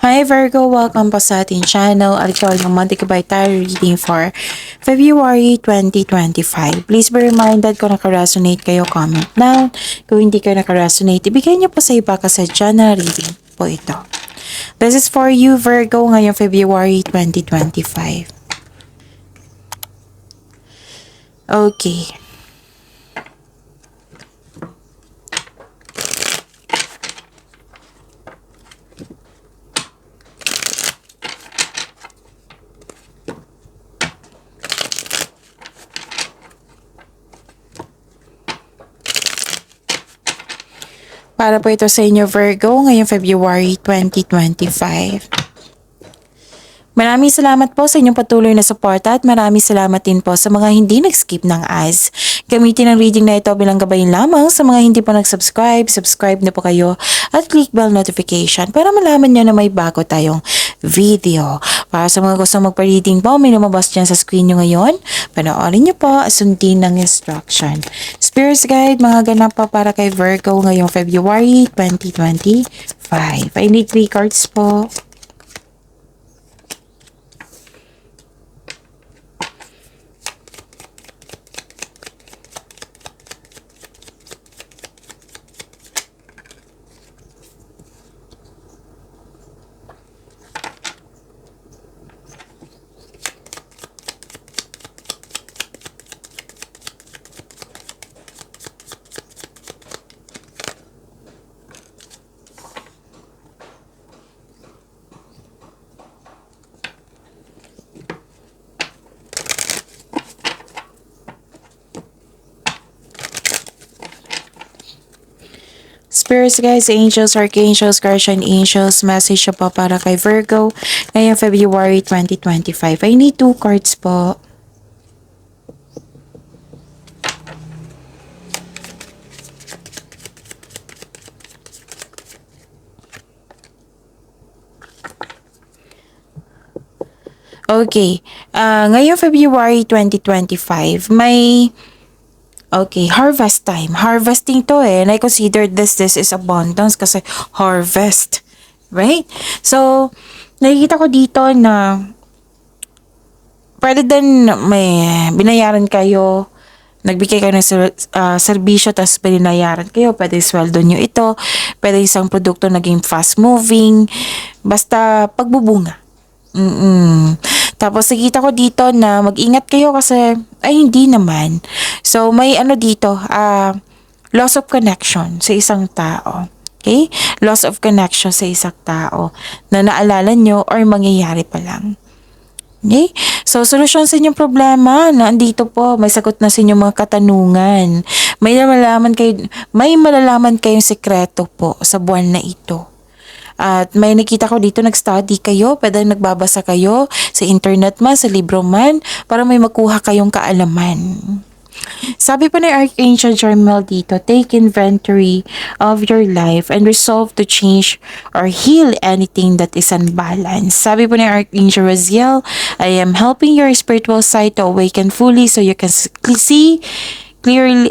Hi Virgo! Welcome po sa ating channel. At ito yung Monthly Kabay Tarot Reading for February 2025. Please be reminded kung naka-resonate kayo, comment down. Kung hindi kayo naka-resonate, ibigay niyo po sa iba kasi channel reading po ito. This is for you Virgo ngayong February 2025. Okay. Para po ito sa inyo Virgo ngayong February 2025. Maraming salamat po sa inyong patuloy na suporta at maraming salamat din po sa mga hindi nag-skip ng ads. Gamitin ang reading na ito bilang gabayin lamang sa mga hindi pa nag-subscribe. Subscribe na po kayo at click bell notification para malaman nyo na may bago tayong video. Para sa mga gustong magpa-reading po, may lumabas dyan sa screen nyo ngayon. Panoorin nyo po, sundin ng instruction. Spirits Guide, mga ganap pa para kay Virgo ngayong February 2025. I need 3 cards po. Spirits guys, angels, archangels, guardian angels, message po para kay Virgo ngayong February 2025. I need 2 cards po. Okay, ngayong February 2025, may harvest time. Harvesting to and I consider this is abundance kasi harvest. Right? So, nakikita ko dito na pwede din may binayaran kayo, nagbigay kayo ng serbisyo tapos binayaran kayo, pwede sweldo nyo ito, pwede isang produkto naging fast moving, basta pagbubunga. Tapos nakita ko dito na mag-ingat kayo kasi ay hindi naman. So may dito, loss of connection sa isang tao. Okay? Loss of connection sa isang tao na naalala nyo or mangyayari pa lang. Okay? So solusyon sa inyong problema na andito po, may sagot na sa inyong mga katanungan. May malalaman kayong sekreto po sa buwan na ito. At may nakita ko dito, nag-study kayo, pwede nagbabasa kayo sa internet man, sa libro man, para may makuha kayong kaalaman. Sabi pa ni Archangel Jeremiel dito, take inventory of your life and resolve to change or heal anything that is unbalanced. Sabi pa ni Archangel Raziel, I am helping your spiritual side to awaken fully so you can see clearly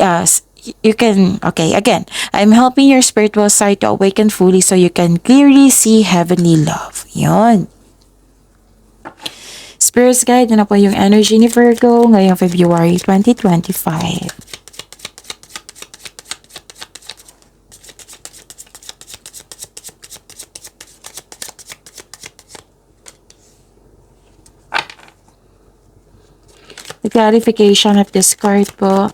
I'm helping your spiritual side to awaken fully so you can clearly see heavenly love. Yon. Spirits Guide, na po yung energy ni Virgo ngayong February 2025. The clarification of this card po.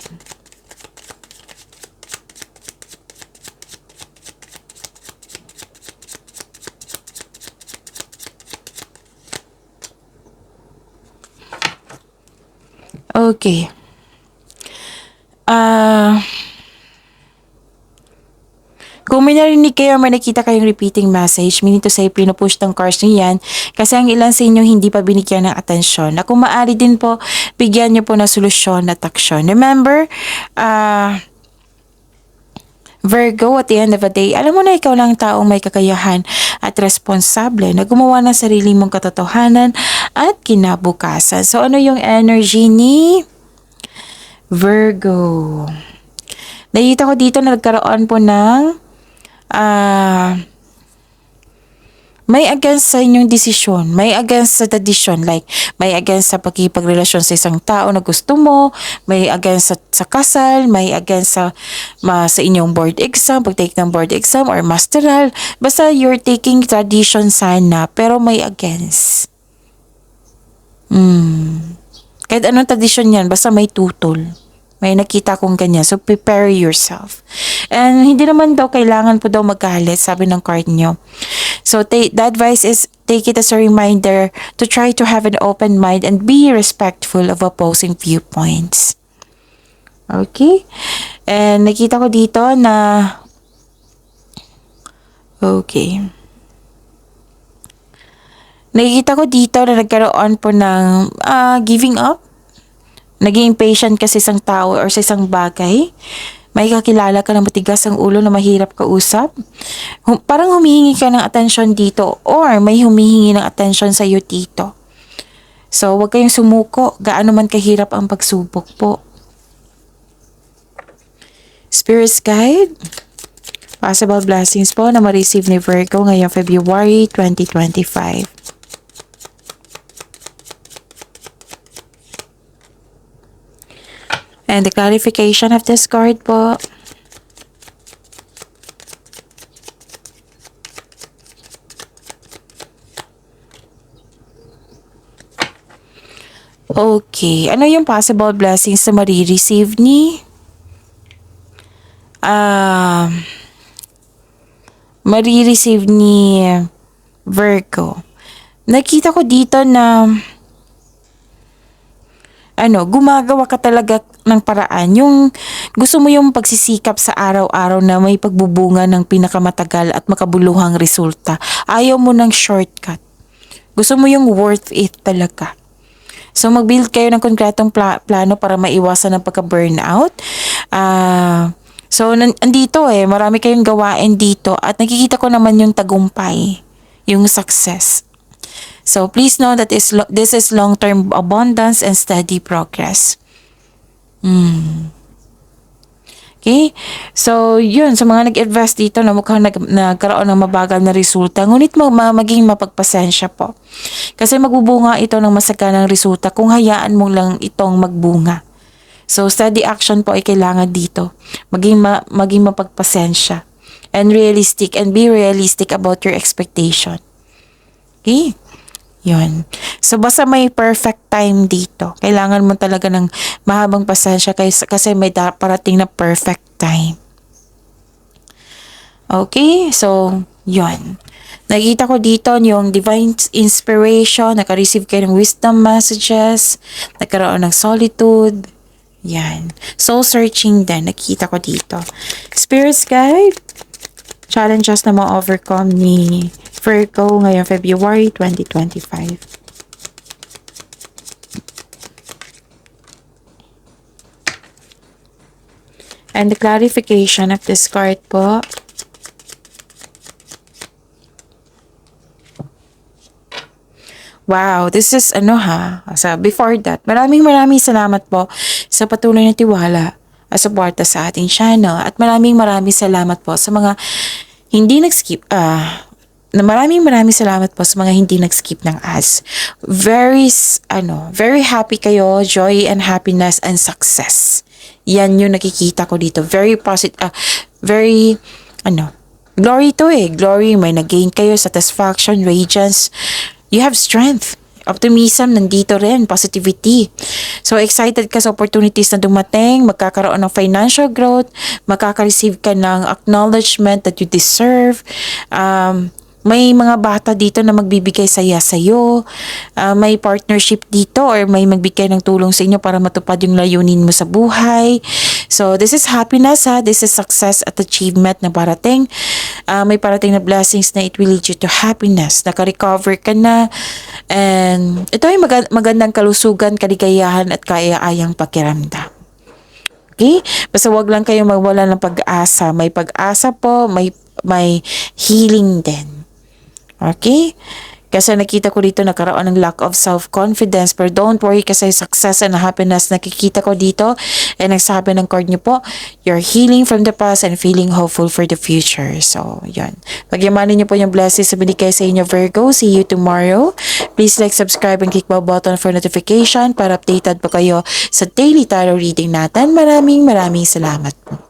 Okay. Kung may narinig kayo, may nakita kayong repeating message, meaning to say, pinupush ng cards nyo yan, kasi ang ilan sa inyo hindi pa binigyan ng atensyon. Na kung maaari din po, bigyan nyo po na solusyon at aksyon. Remember, Virgo, at the end of the day, alam mo na ikaw lang taong may kakayahan at responsable na gumawa ng sarili mong katotohanan at kinabukasan. So, ano yung energy ni Virgo? Nakita ko dito na nagkaroon po ng may against sa inyong desisyon, may against sa tradisyon, like may against sa pagkipagrelasyon sa isang tao na gusto mo, may against sa kasal, may against sa inyong board exam, pag-take ng board exam or masteral. Basta you're taking tradition sana, pero may against. Kahit anong tradisyon yan, basta may tutol. May nakita kong ganyan. So, prepare yourself. And hindi naman daw kailangan po daw magalit, sabi ng card nyo. So, the advice is take it as a reminder to try to have an open mind and be respectful of opposing viewpoints. Okay? And nakita ko dito na okay. Nakikita ko dito na nagkaroon po ng giving up. Naging impatient ka sa isang tao or sa isang bagay. May kakilala ka na matigas ang ulo na mahirap kausap. Parang humihingi ka ng atensyon dito or may humihingi ng atensyon sa iyo dito. So, huwag kayong sumuko. Gaano man kahirap ang pagsubok po. Spirit's Guide. Possible blessings po na ma-receive ni Virgo ngayong February 2025. And the clarification of this card po. Okay. Ano yung possible blessings na marireceive ni? Marireceive ni Virgo. Nakita ko dito na gumagawa ka talaga ng paraan. Yung gusto mo yung pagsisikap sa araw-araw na may pagbubunga ng pinakamatagal at makabuluhang resulta. Ayaw mo ng shortcut. Gusto mo yung worth it talaga. So, mag-build kayo ng konkretong plano para maiwasan ang pagka-burnout. So, andito marami kayong gawain dito at nakikita ko naman yung tagumpay, yung success. So, please know that this is long-term abundance and steady progress. Okay? So, yun. Sa mga nag-invest dito na mukhang nagkaroon ng mabagal na resulta, ngunit maging mapagpasensya po. Kasi magbubunga ito ng masaganang resulta kung hayaan mo lang itong magbunga. So, steady action po ay kailangan dito. Maging mapagpasensya. And realistic, and be realistic about your expectation. Okay? Yun. So, basta may perfect time dito. Kailangan mo talaga ng mahabang pasensya kasi may parating na perfect time. Okay? So, yun. Nakita ko dito yung divine inspiration, naka-receive kayo ng wisdom messages, nagkaroon ng solitude. Yan. Soul searching din, nakita ko dito. Spirit's Guide, challenges na ma-overcome ni Virgo ngayong February 2025. And the clarification of this card po. Wow, this is before that, maraming salamat po sa patuloy na tiwala at suporta sa ating channel at maraming salamat po sa mga hindi nag-skip maraming salamat po sa mga hindi nag-skip ng ads. Very happy kayo, joy and happiness and success. Yan yung nakikita ko dito. Very positive, glory to glory, may nag-gain kayo, satisfaction, radiance. You have strength. Optimism, nandito rin. Positivity. So, excited ka sa opportunities na dumating. Magkakaroon ng financial growth. Makaka-receive ka ng acknowledgement that you deserve. May mga bata dito na magbibigay saya sa'yo. May partnership dito or may magbigay ng tulong sa inyo para matupad yung layunin mo sa buhay. So, this is happiness This is success at achievement na parating. May parating na blessings na it will lead you to happiness. Naka-recover ka na. And ito ay magandang kalusugan, kaligayahan at kaya-ayang pakiramdam. Okay? Basta wag lang kayo magwala ng pag-asa. May pag-asa po, may healing din. Okay? Kasi nakita ko dito nagkaroon ng lack of self-confidence. Pero don't worry kasi success and happiness nakikita ko dito. And nagsabi ng card niyo po, you're healing from the past and feeling hopeful for the future. So, yun. Pagyamanin niyo po yung blessings sa binigay sa inyo, Virgo. See you tomorrow. Please like, subscribe, and click bell button for notification para updated po kayo sa daily tarot reading natin. Maraming salamat po.